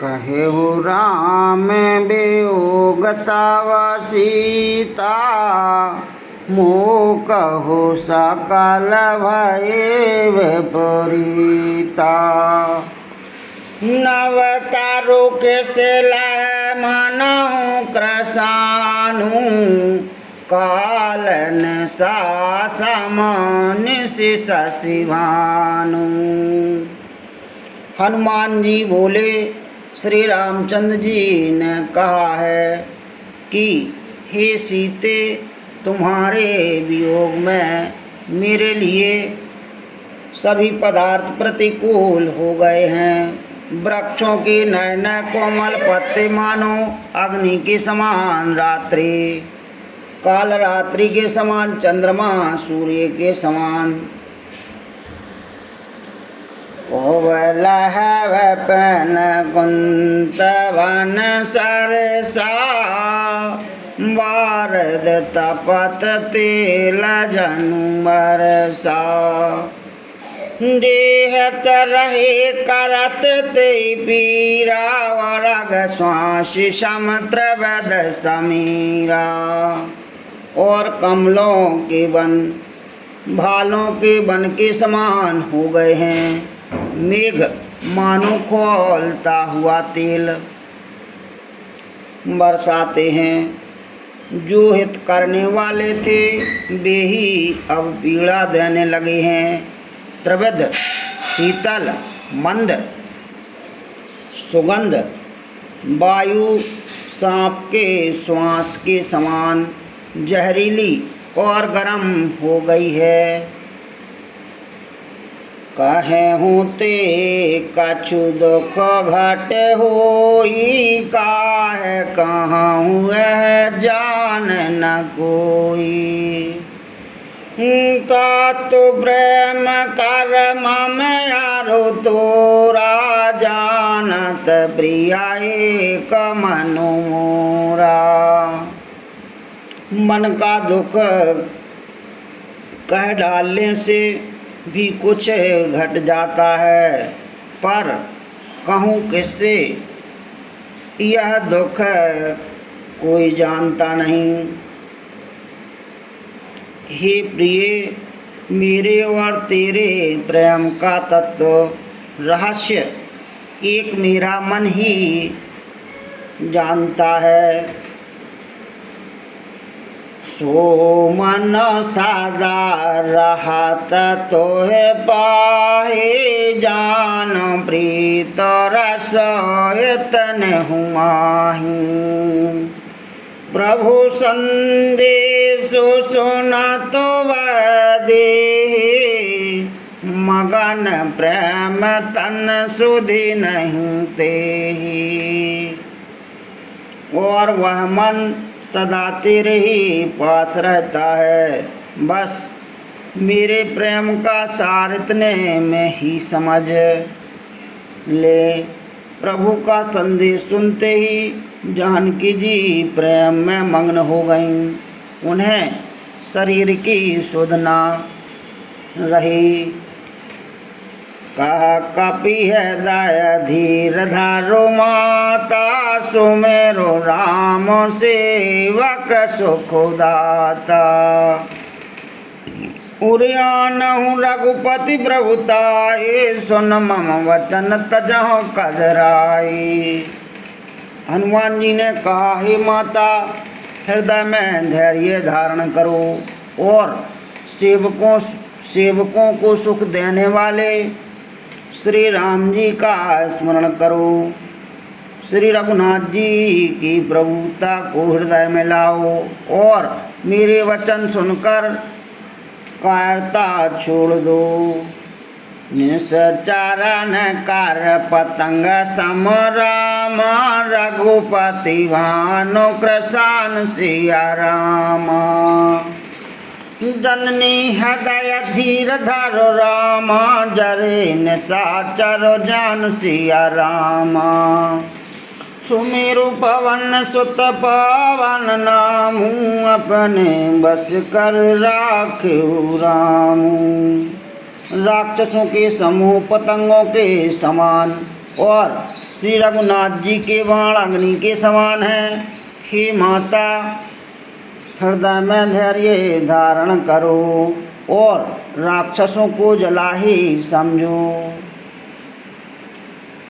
कहेहु राम वियोग तव सीता, मोह कहु सकल भय विपरीता। नव तारु के सिलय मनहु कृसानु, कालन सा समान शशि भानु। हनुमान जी बोले, श्री रामचंद्र जी ने कहा है कि हे सीते, तुम्हारे वियोग में मेरे लिए सभी पदार्थ प्रतिकूल हो गए हैं। वृक्षों के नए नए कोमल पत्ते मानो अग्नि के समान रात्रि, काल रात्रि के समान चंद्रमा सूर्य के समान। लहव पन कुंत वन सरसा, वारद तपत तेल जनु बरसा। देहत रहे करत ते पीरा, वरग श्वास समुद्र वद समीरा। और कमलों के वन भालों के वन के समान हो गए हैं। मेघ मानो खोलता हुआ तेल बरसाते हैं। जो हित करने वाले थे वे ही अब पीड़ा देने लगे हैं। त्रिविध शीतल मंद सुगंध वायु सांप के श्वास के समान जहरीली और गर्म हो गई है। कहेहु ते कछु दुख घट होई, काहे कहूँ वह जान न कोई। तातु प्रेम कर मम यारो तोरा, जानत प्रिया एक मनु मोरा। मन का दुख कह डालने से भी कुछ घट जाता है, पर कहूँ किससे यह दुख कोई जानता नहीं। हे प्रिय, मेरे और तेरे प्रेम का तत्व रहस्य एक मेरा मन ही जानता है। सो मन सादा रहत तोहे पाहे, जान प्रीत रस इतन हुमाही। प्रभु संदेश सुनत देहि, मगन प्रेम तन सुधि नहीं तेहि। और वह मन सदा तेरे ही पास रहता है। बस मेरे प्रेम का सार इतने में ही समझ ले। प्रभु का संदेश सुनते ही जानकी जी प्रेम में मग्न हो गईं। उन्हें शरीर की सुध न रही। कह कपि हृदय धीर धरो माता, सुमेरो राम सेवक सुखदाता। उरियानहु रघुपति प्रभुताए, सुन मम वचन तजहु कदराई। हनुमान जी ने कहा, हे माता, हृदय में धैर्य धारण करो और सेवकों को सुख देने वाले श्री राम जी का स्मरण करो। श्री रघुनाथ जी की प्रभुता को हृदय में लाओ और मेरे वचन सुनकर कायरता छोड़ दो। निश्चरण कर पतंग सम राम, रघुपति भानु कृशान सिया राम। जननी हृदय धीर धरो राम, जरे निशाचर जान सिया राम। सुमेरु पवन सुत पावन नामू, अपने बस कर राखियो रामू। राक्षसों के समूह पतंगों के समान और श्री रघुनाथ जी के बाण अग्नि के समान हैं। हे माता, हृदय में धैर्य धारण करो और राक्षसों को जला ही समझो।